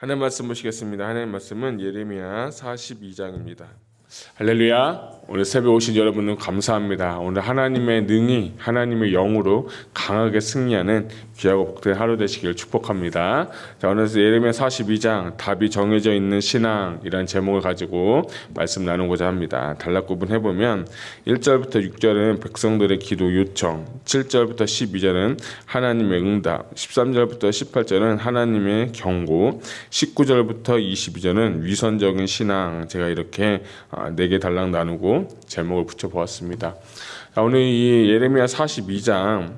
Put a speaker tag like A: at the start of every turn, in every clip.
A: 하나님 말씀 보시겠습니다. 하나님 말씀은 예레미야 42장입니다. 할렐루야. 오늘 새벽 오신 여러분은 감사합니다. 오늘 하나님의 능히 하나님의 영으로 강하게 승리하는 귀하고 복된 하루 되시길 축복합니다. 자, 오늘 예레미야 42장 답이 정해져 있는 신앙이라는 제목을 가지고 말씀 나누고자 합니다. 단락 구분해보면 1절부터 6절은 백성들의 기도 요청, 7절부터 12절은 하나님의 응답, 13절부터 18절은 하나님의 경고, 19절부터 22절은 위선적인 신앙. 제가 이렇게 4개 단락 나누고 제목을 붙여보았습니다. 오늘 이 예레미야 42장은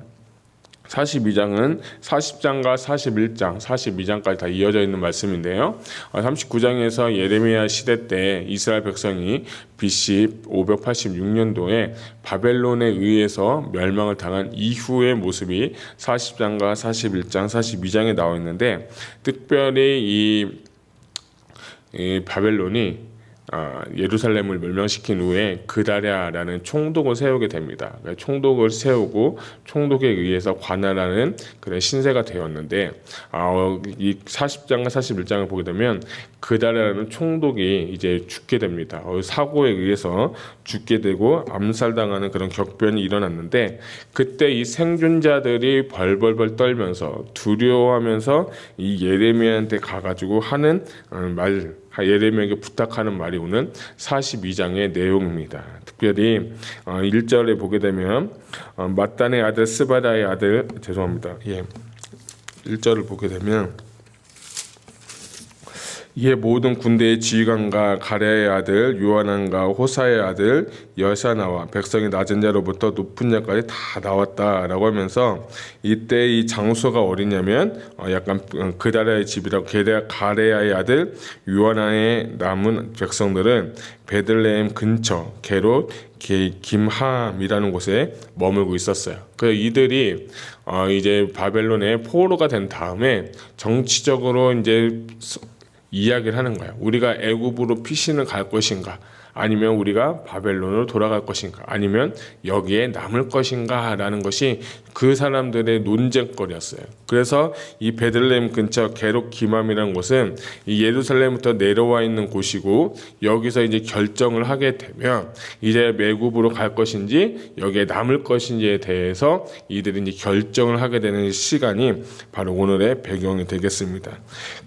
A: 40장과 41장, 42장까지 다 이어져 있는 말씀인데요. 39장에서 예레미야 시대 때 이스라엘 백성이 BC 586년도에 바벨론에 의해서 멸망을 당한 이후의 모습이 40장과 41장, 42장에 나와 있는데, 특별히 이 바벨론이 예루살렘을 멸망시킨 후에 그다랴라는 총독을 세우게 됩니다. 총독을 세우고 총독에 의해서 관할하는 그런 신세가 되었는데, 이 40장과 41장을 보게 되면 그다랴라는 총독이 이제 죽게 됩니다. 사고에 의해서 죽게 되고 암살당하는 그런 격변이 일어났는데, 그때 이 생존자들이 벌벌벌 떨면서 두려워하면서 이 예레미야한테 가가지고 하는 예레미야에게 부탁하는 말이 오늘 42장의 내용입니다. 특별히 1절에 보게 되면 mattan의 아들 스바다의 아들 1절을 보게 되면 이에 모든 군대의 지휘관과 가랴의 아들 요하난과 호사의 아들 여사나와 백성의 낮은 자로부터 높은 자까지 다 나왔다라고 하면서, 이때 이 장소가 어디냐면 약간 그다랴의 집이라고, 가랴의 아들 요하난의 남은 백성들은 베들레헴 근처 게롯 김함이라는 곳에 머물고 있었어요. 그 이들이 이제 바벨론의 포로가 된 다음에 정치적으로 이제 이야기를 하는 거예요. 우리가 애굽으로 피신을 갈 것인가, 아니면 우리가 바벨론으로 돌아갈 것인가, 아니면 여기에 남을 것인가 라는 것이 그 사람들의 논쟁거리였어요. 그래서 이 베들레헴 근처 게롯 기맘이라는 곳은 이 예루살렘부터 내려와 있는 곳이고, 여기서 이제 결정을 하게 되면 이제 애굽으로 갈 것인지 여기에 남을 것인지에 대해서 이들이 이제 결정을 하게 되는 시간이 바로 오늘의 배경이 되겠습니다.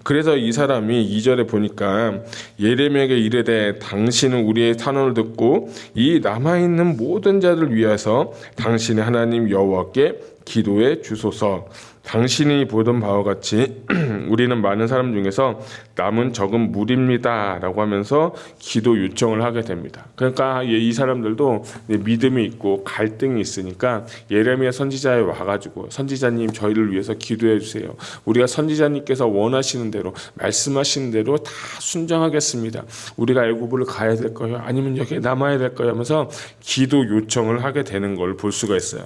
A: 그래서 이 사람이 2절에 보니까 예레미야에게 이르되 당신은 우리의 탄원을 듣고 이 남아있는 모든 자를 위해서 당신의 하나님 여호와께 기도해 주소서. 당신이 보던 바와 같이 우리는 많은 사람 중에서 남은 적은 무리입니다 라고 하면서 기도 요청을 하게 됩니다. 그러니까 이 사람들도 믿음이 있고 갈등이 있으니까 예레미야 선지자에 와가지고, 선지자님 저희를 위해서 기도해 주세요. 우리가 선지자님께서 원하시는 대로 말씀하시는 대로 다 순종하겠습니다. 우리가 애굽을 가야 될 거예요, 아니면 여기에 남아야 될 거예요 하면서 기도 요청을 하게 되는 걸 볼 수가 있어요.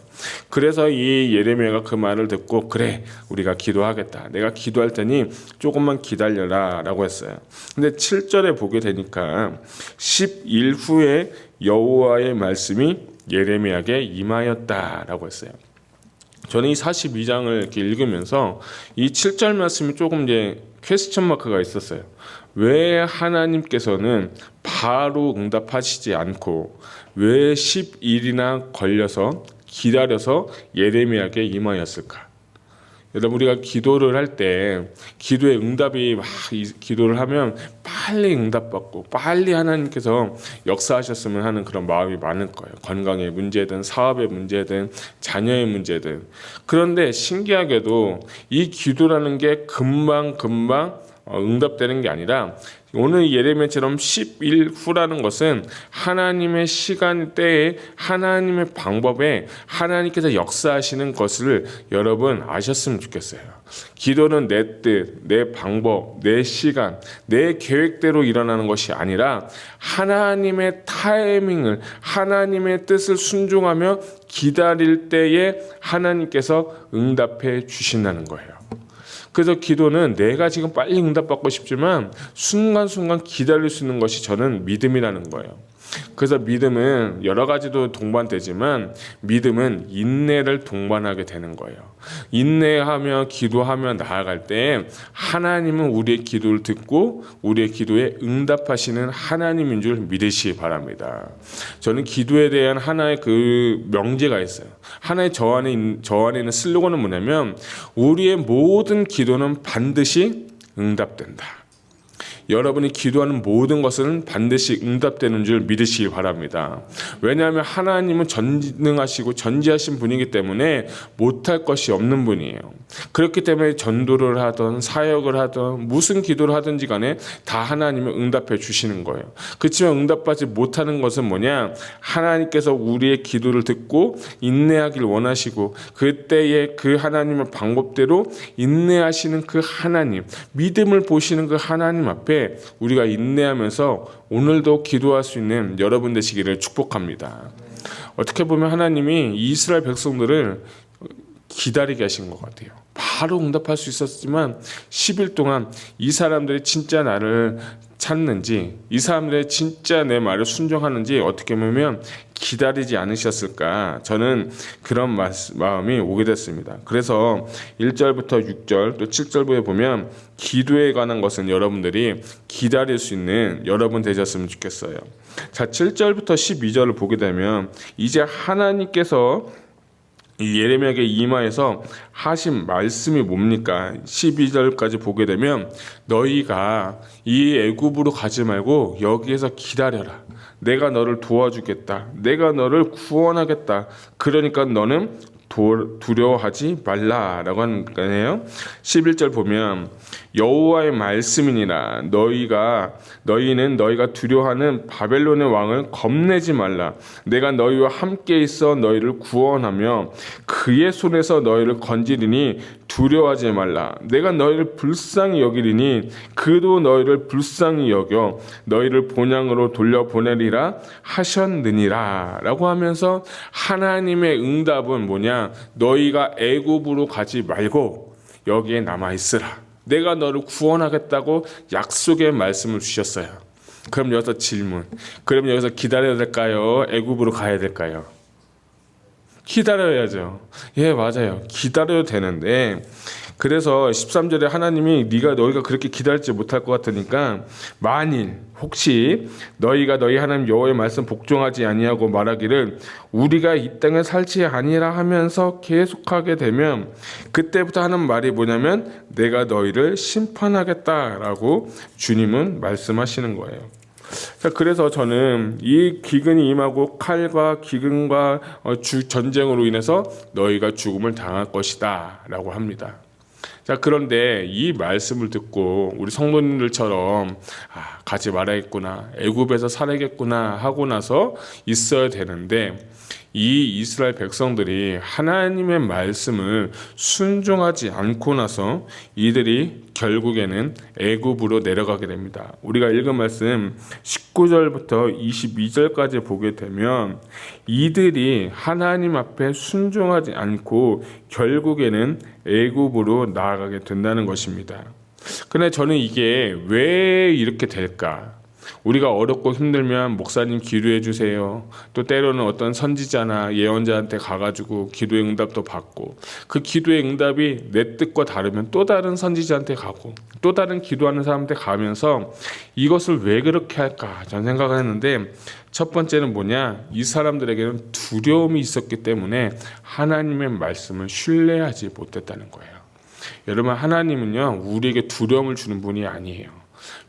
A: 그래서 이 예레미야가 그 말을 듣고, 그래 우리가 기도하겠다, 내가 기도할 테니 조금만 기다려라 라고 했어요. 근데 7절에 보게 되니까 10일 후에 여호와의 말씀이 예레미야에게 임하였다 라고 했어요. 저는 이 42장을 이렇게 읽으면서 이 7절 말씀이 조금 이제 퀘스천 마크가 있었어요. 왜 하나님께서는 바로 응답하시지 않고 왜 10일이나 걸려서 기다려서 예레미야에게 임하였을까? 여러분, 우리가 기도를 할 때 기도의 응답이 기도를 하면 빨리 응답받고 빨리 하나님께서 역사하셨으면 하는 그런 마음이 많을 거예요. 건강의 문제든 사업의 문제든 자녀의 문제든. 그런데 신기하게도 이 기도라는 게 금방 응답되는 게 아니라, 오늘 예레미야처럼 10일 후라는 것은 하나님의 시간 때에 하나님의 방법에 하나님께서 역사하시는 것을 여러분 아셨으면 좋겠어요. 기도는 내 뜻, 내 방법, 내 시간, 내 계획대로 일어나는 것이 아니라 하나님의 타이밍을, 하나님의 뜻을 순종하며 기다릴 때에 하나님께서 응답해 주신다는 거예요. 그래서 기도는 내가 지금 빨리 응답받고 싶지만 순간순간 기다릴 수 있는 것이 저는 믿음이라는 거예요. 그래서 믿음은 여러 가지도 동반되지만 믿음은 인내를 동반하게 되는 거예요. 인내하며 기도하며 나아갈 때 하나님은 우리의 기도를 듣고 우리의 기도에 응답하시는 하나님인 줄 믿으시기 바랍니다. 저는 기도에 대한 하나의 그 명제가 있어요. 하나의 저 안에 있는 슬로건은 뭐냐면 우리의 모든 기도는 반드시 응답된다. 여러분이 기도하는 모든 것은 반드시 응답되는 줄 믿으시기 바랍니다. 왜냐하면 하나님은 전능하시고 전지하신 분이기 때문에 못할 것이 없는 분이에요. 그렇기 때문에 전도를 하든 사역을 하든 무슨 기도를 하든지 간에 다 하나님은 응답해 주시는 거예요. 그렇지만 응답받지 못하는 것은 뭐냐? 하나님께서 우리의 기도를 듣고 인내하길 원하시고 그때의 그 하나님의 방법대로 인내하시는 그 하나님, 믿음을 보시는 그 하나님 앞에 우리가 인내하면서 오늘도 기도할 수 있는 여러분 되시기를 축복합니다. 어떻게 보면 하나님이 이스라엘 백성들을 기다리게 하신 것 같아요. 바로 응답할 수 있었지만 10일 동안 이 사람들이 진짜 나를 찾는지, 이 사람들이 진짜 내 말을 순종하는지 어떻게 보면 기다리지 않으셨을까, 저는 그런 마음이 오게 됐습니다. 그래서 1절부터 6절 또 7절부에 보면 기도에 관한 것은 여러분들이 기다릴 수 있는 여러분 되셨으면 좋겠어요. 자, 7절부터 12절을 보게 되면 이제 하나님께서 이 예레미야에게 임하여서 하신 말씀이 뭡니까? 12절까지 보게 되면 너희가 이 애굽으로 가지 말고 여기에서 기다려라. 내가 너를 도와주겠다. 내가 너를 구원하겠다. 그러니까 너는 두려워하지 말라라고 하는 거예요. 11절 보면 여호와의 말씀이니라 너희는 너희가 두려워하는 바벨론의 왕을 겁내지 말라. 내가 너희와 함께 있어 너희를 구원하며 그의 손에서 너희를 건지리니 두려워하지 말라. 내가 너희를 불쌍히 여기리니 그도 너희를 불쌍히 여겨 너희를 본향으로 돌려보내리라 하셨느니라 라고 하면서 하나님의 응답은 뭐냐? 너희가 애굽으로 가지 말고 여기에 남아있으라. 내가 너를 구원하겠다고 약속의 말씀을 주셨어요. 그럼 여기서 질문. 그럼 여기서 기다려야 될까요? 애굽으로 가야 될까요? 기다려야죠. 예, 맞아요. 기다려도 되는데, 그래서 13절에 하나님이 너희가 그렇게 기다리지 못할 것 같으니까 만일 혹시 너희가 너희 하나님 여호와의 말씀 복종하지 아니하고 말하기를 우리가 이 땅에 살지 아니라 하면서 계속하게 되면 그때부터 하는 말이 뭐냐면 내가 너희를 심판하겠다라고 주님은 말씀하시는 거예요. 그래서 저는 이 기근이 임하고 칼과 기근과 전쟁으로 인해서 너희가 죽음을 당할 것이다 라고 합니다. 자, 그런데 이 말씀을 듣고 우리 성도님들처럼 가지 말아야겠구나, 애굽에서 살아야겠구나 하고 나서 있어야 되는데 이 이스라엘 백성들이 하나님의 말씀을 순종하지 않고 나서 이들이 결국에는 애굽으로 내려가게 됩니다. 우리가 읽은 말씀 19절부터 22절까지 보게 되면 이들이 하나님 앞에 순종하지 않고 결국에는 애굽으로 나아가게 된다는 것입니다. 그런데 저는 이게 왜 이렇게 될까? 우리가 어렵고 힘들면 목사님 기도해 주세요. 또 때로는 어떤 선지자나 예언자한테 가가지고 기도의 응답도 받고 그 기도의 응답이 내 뜻과 다르면 또 다른 선지자한테 가고 또 다른 기도하는 사람한테 가면서 이것을 왜 그렇게 할까 저는 생각을 했는데 첫 번째는 뭐냐? 이 사람들에게는 두려움이 있었기 때문에 하나님의 말씀을 신뢰하지 못했다는 거예요. 여러분, 하나님은요 우리에게 두려움을 주는 분이 아니에요.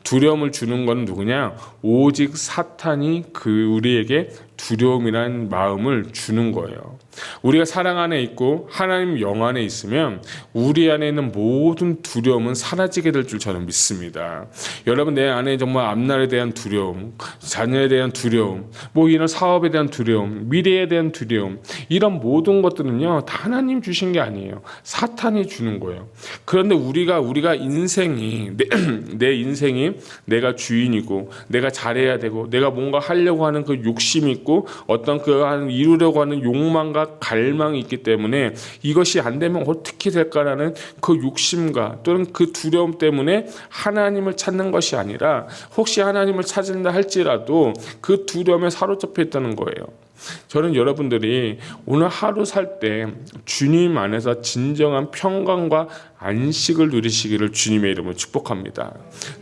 A: 두려움을 주는 건 누구냐? 오직 사탄이 우리에게 두려움이라는 마음을 주는 거예요. 우리가 사랑 안에 있고 하나님 영 안에 있으면 우리 안에 있는 모든 두려움은 사라지게 될 줄 저는 믿습니다. 여러분, 내 안에 정말 앞날에 대한 두려움, 자녀에 대한 두려움, 이런 사업에 대한 두려움, 미래에 대한 두려움, 이런 모든 것들은요 다 하나님 주신 게 아니에요. 사탄이 주는 거예요. 그런데 우리가 인생이 내 인생이 내가 주인이고 내가 잘해야 되고 내가 뭔가 하려고 하는 그 욕심이 있고 어떤 이루려고 하는 욕망과 갈망이 있기 때문에 이것이 안 되면 어떻게 될까라는 그 욕심과 또는 그 두려움 때문에 하나님을 찾는 것이 아니라 혹시 하나님을 찾는다 할지라도 그 두려움에 사로잡혀 있다는 거예요. 저는 여러분들이 오늘 하루 살 때 주님 안에서 진정한 평강과 안식을 누리시기를 주님의 이름으로 축복합니다.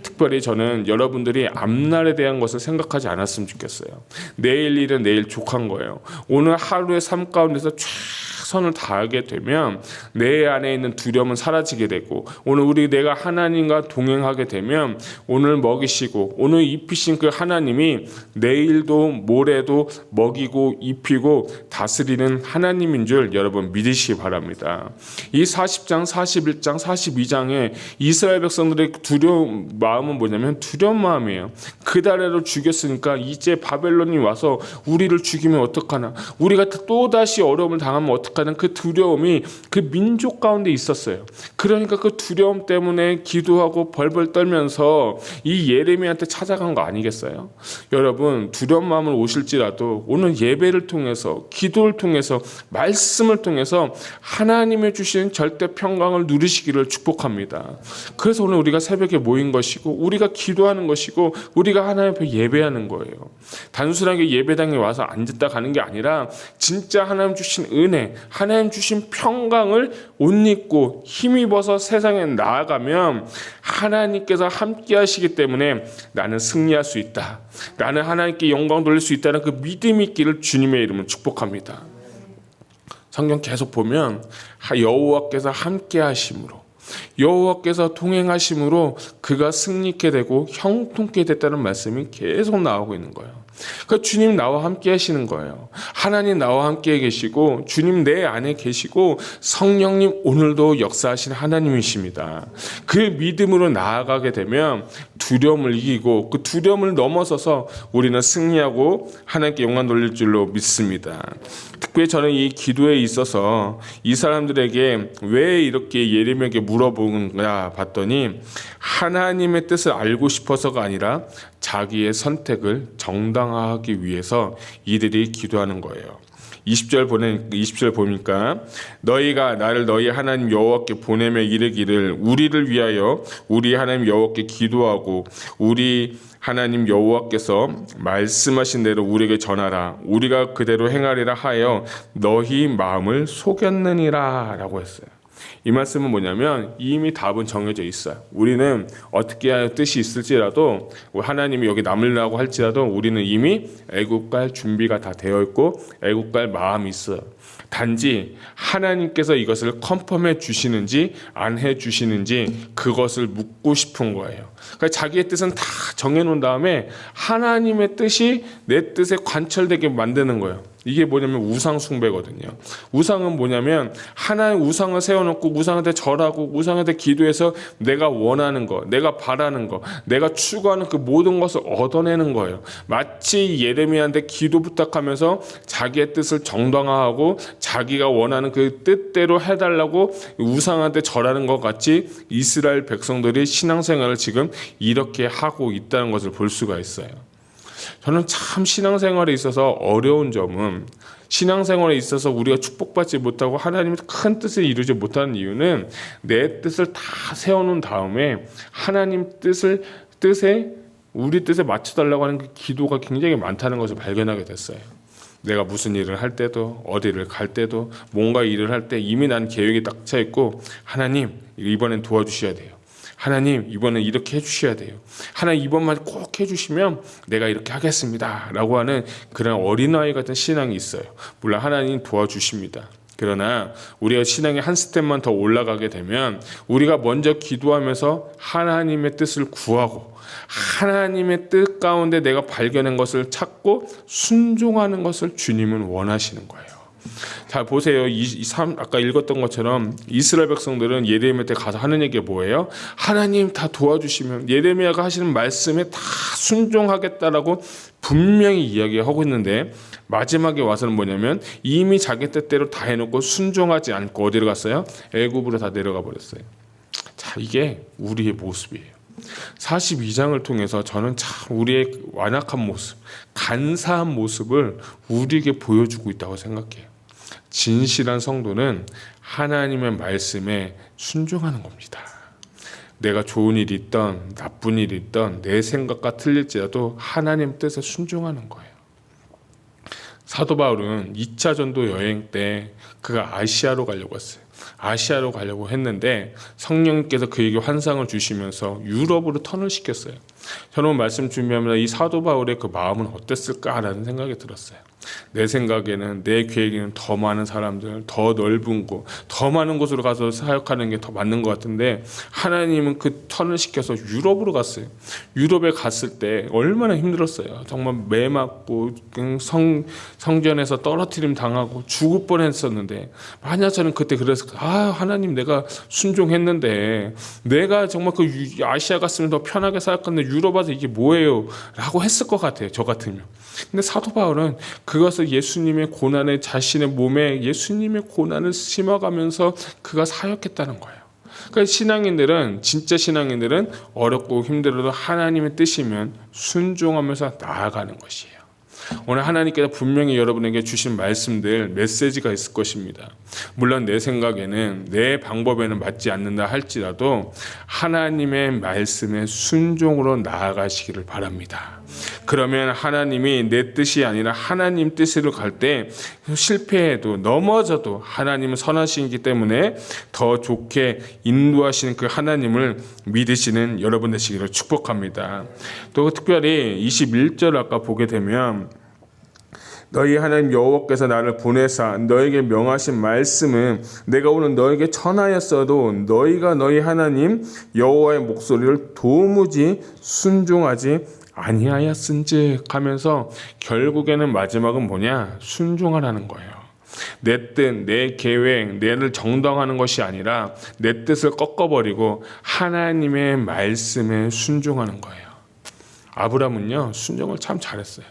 A: 특별히 저는 여러분들이 앞날에 대한 것을 생각하지 않았으면 좋겠어요. 내일 일은 내일 족한 거예요. 오늘 하루의 삶 가운데서 최선을 다하게 되면 내 안에 있는 두려움은 사라지게 되고, 오늘 내가 하나님과 동행하게 되면 오늘 먹이시고 오늘 입히신 그 하나님이 내일도 모레도 먹이고 입히고 다스리는 하나님인 줄 여러분 믿으시기 바랍니다. 이 40장, 41장, 42장에 이스라엘 백성들의 두려운 마음은 뭐냐면 두려운 마음이에요. 그달에로 죽였으니까 이제 바벨론이 와서 우리를 죽이면 어떡하나, 우리가 또다시 어려움을 당하면 어떡하나, 그 두려움이 그 민족 가운데 있었어요. 그러니까 그 두려움 때문에 기도하고 벌벌 떨면서 이 예레미야한테 찾아간 거 아니겠어요? 여러분, 두려운 마음을 오실지라도 오늘 예배를 통해서, 기도를 통해서, 말씀을 통해서 하나님의 주신 절대 평강을 누리시기를 축복합니다. 그래서 오늘 우리가 새벽에 모인 것이고, 우리가 기도하는 것이고, 우리가 하나님 앞에 예배하는 거예요. 단순하게 예배당에 와서 앉았다 가는 게 아니라 진짜 하나님 주신 은혜, 하나님 주신 평강을 옷 입고 힘입어서 세상에 나아가면 하나님께서 함께 하시기 때문에 나는 승리할 수 있다, 나는 하나님께 영광 돌릴 수 있다는 그 믿음이 있기를 주님의 이름으로 축복합니다. 성경 계속 보면 여호와께서 함께 하심으로, 여호와께서 동행하심으로 그가 승리케 되고 형통케 됐다는 말씀이 계속 나오고 있는 거예요. 그러니까 주님 나와 함께 하시는 거예요. 하나님 나와 함께 계시고 주님 내 안에 계시고 성령님 오늘도 역사하시는 하나님이십니다. 그 믿음으로 나아가게 되면 두려움을 이기고 그 두려움을 넘어서서 우리는 승리하고 하나님께 영광 돌릴 줄로 믿습니다. 특별히 저는 이 기도에 있어서 이 사람들에게 왜 이렇게 예레미야에게 물어보는가 봤더니 하나님의 뜻을 알고 싶어서가 아니라 자기의 선택을 정당화하기 위해서 이들이 기도하는 거예요. 20절 보니까 너희가 나를 너희 하나님 여호와께 보내며 이르기를 우리를 위하여 우리 하나님 여호와께 기도하고 우리 하나님 여호와께서 말씀하신 대로 우리에게 전하라. 우리가 그대로 행하리라 하여 너희 마음을 속였느니라 라고 했어요. 이 말씀은 뭐냐면 이미 답은 정해져 있어요. 우리는 어떻게 할 뜻이 있을지라도 하나님이 여기 남으려고 할지라도 우리는 이미 애국 갈 준비가 다 되어 있고 애국 갈 마음이 있어요. 단지 하나님께서 이것을 컨펌해 주시는지 안 해 주시는지 그것을 묻고 싶은 거예요. 그러니까 자기의 뜻은 다 정해놓은 다음에 하나님의 뜻이 내 뜻에 관철되게 만드는 거예요. 이게 뭐냐면 우상 숭배거든요. 우상은 뭐냐면 하나의 우상을 세워놓고 우상한테 절하고 우상한테 기도해서 내가 원하는 거, 내가 바라는 거, 내가 추구하는 그 모든 것을 얻어내는 거예요. 마치 예레미야한테 기도 부탁하면서 자기의 뜻을 정당화하고 자기가 원하는 그 뜻대로 해달라고 우상한테 절하는 것 같이 이스라엘 백성들이 신앙생활을 지금 이렇게 하고 있다는 것을 볼 수가 있어요. 저는 참 신앙생활에 있어서 어려운 점은, 신앙생활에 있어서 우리가 축복받지 못하고 하나님의 큰 뜻을 이루지 못하는 이유는 내 뜻을 다 세워놓은 다음에 하나님 뜻에 우리 뜻에 맞춰달라고 하는 그 기도가 굉장히 많다는 것을 발견하게 됐어요. 내가 무슨 일을 할 때도 어디를 갈 때도 뭔가 일을 할 때 이미 난 계획이 딱 차 있고 하나님 이번엔 도와주셔야 돼요. 하나님 이번엔 이렇게 해주셔야 돼요. 하나님 이번만 꼭 해주시면 내가 이렇게 하겠습니다 라고 하는 그런 어린아이 같은 신앙이 있어요. 물론 하나님 도와주십니다. 그러나 우리가 신앙의 한 스텝만 더 올라가게 되면 우리가 먼저 기도하면서 하나님의 뜻을 구하고 하나님의 뜻 가운데 내가 발견한 것을 찾고 순종하는 것을 주님은 원하시는 거예요. 자 보세요. 아까 읽었던 것처럼 이스라엘 백성들은 예레미야 때 가서 하는 얘기가 뭐예요? 하나님 다 도와주시면 예레미야가 하시는 말씀에 다 순종하겠다라고 분명히 이야기하고 있는데 마지막에 와서는 뭐냐면 이미 자기 뜻대로 다 해놓고 순종하지 않고 어디로 갔어요? 애굽으로 다 내려가 버렸어요. 자 이게 우리의 모습이에요. 42장을 통해서 저는 참 우리의 완악한 모습, 간사한 모습을 우리에게 보여주고 있다고 생각해요. 진실한 성도는 하나님의 말씀에 순종하는 겁니다. 내가 좋은 일이 있던 나쁜 일이 있던 내 생각과 틀릴지라도 하나님 뜻에 순종하는 거예요. 사도 바울은 2차 전도 여행 때 그가 아시아로 가려고 했어요. 아시아로 가려고 했는데 성령님께서 그에게 환상을 주시면서 유럽으로 턴을 시켰어요. 저는 말씀 준비하면서 이 사도 바울의 그 마음은 어땠을까라는 생각이 들었어요. 내 생각에는, 내 계획에는 더 많은 사람들, 더 넓은 곳, 더 많은 곳으로 가서 사역하는 게 더 맞는 것 같은데 하나님은 그 턴을 시켜서 유럽으로 갔어요. 유럽에 갔을 때 얼마나 힘들었어요. 정말 매 맞고 성전에서 떨어뜨림 당하고 죽을 뻔했었는데, 만약 저는 그때 그래서 하나님, 내가 순종했는데 내가 정말 그 아시아 갔으면 더 편하게 사역했는데 유럽 와서 이게 뭐예요? 라고 했을 것 같아요, 저 같으면. 근데 사도 바울은 그것을 예수님의 고난에, 자신의 몸에 예수님의 고난을 심어가면서 그가 사역했다는 거예요. 그러니까 신앙인들은, 진짜 신앙인들은 어렵고 힘들어도 하나님의 뜻이면 순종하면서 나아가는 것이에요. 오늘 하나님께서 분명히 여러분에게 주신 말씀들, 메시지가 있을 것입니다. 물론 내 생각에는, 내 방법에는 맞지 않는다 할지라도 하나님의 말씀에 순종으로 나아가시기를 바랍니다. 그러면 하나님이 내 뜻이 아니라 하나님 뜻으로 갈 때 실패해도 넘어져도 하나님은 선하시기 때문에 더 좋게 인도하시는 그 하나님을 믿으시는 여러분 되시기를 축복합니다. 또 특별히 21절 아까 보게 되면, 너희 하나님 여호와께서 나를 보내사 너에게 명하신 말씀은 내가 오늘 너에게 전하였어도 너희가 너희 하나님 여호와의 목소리를 도무지 순종하지 아니하였은즉 하면서 결국에는 마지막은 뭐냐? 순종하라는 거예요. 내 뜻, 내 계획, 내를 정당하는 것이 아니라 내 뜻을 꺾어버리고 하나님의 말씀에 순종하는 거예요. 아브라함은요, 순종을 참 잘했어요.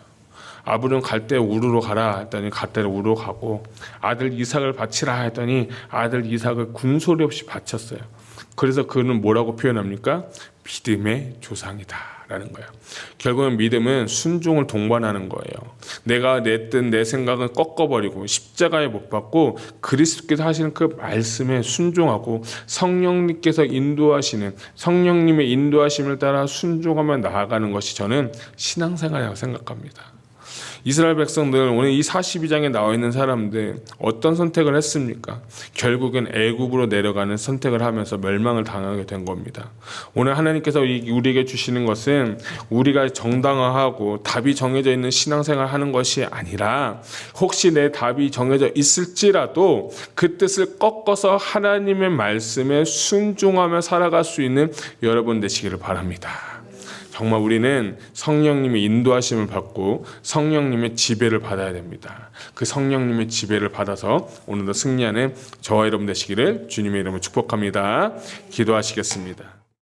A: 아브라함 갈 때 우르로 가라 했더니 갈 때 우르로 가고, 아들 이삭을 바치라 했더니 아들 이삭을 군소리 없이 바쳤어요. 그래서 그는 뭐라고 표현합니까? 믿음의 조상이다 라는 거예요. 결국은 믿음은 순종을 동반하는 거예요. 내가 내 뜻, 내 생각을 꺾어버리고 십자가에 못 박고 그리스도께서 하시는 그 말씀에 순종하고 성령님께서 인도하시는, 성령님의 인도하심을 따라 순종하며 나아가는 것이 저는 신앙생활이라고 생각합니다. 이스라엘 백성들, 오늘 이 42장에 나와 있는 사람들 어떤 선택을 했습니까? 결국엔 애굽으로 내려가는 선택을 하면서 멸망을 당하게 된 겁니다. 오늘 하나님께서 우리에게 주시는 것은 우리가 정당화하고 답이 정해져 있는 신앙생활 하는 것이 아니라, 혹시 내 답이 정해져 있을지라도 그 뜻을 꺾어서 하나님의 말씀에 순종하며 살아갈 수 있는 여러분 되시기를 바랍니다. 정말 우리는 성령님의 인도하심을 받고 성령님의 지배를 받아야 됩니다. 그 성령님의 지배를 받아서 오늘도 승리하는 저와 여러분 되시기를 주님의 이름으로 축복합니다. 기도하시겠습니다.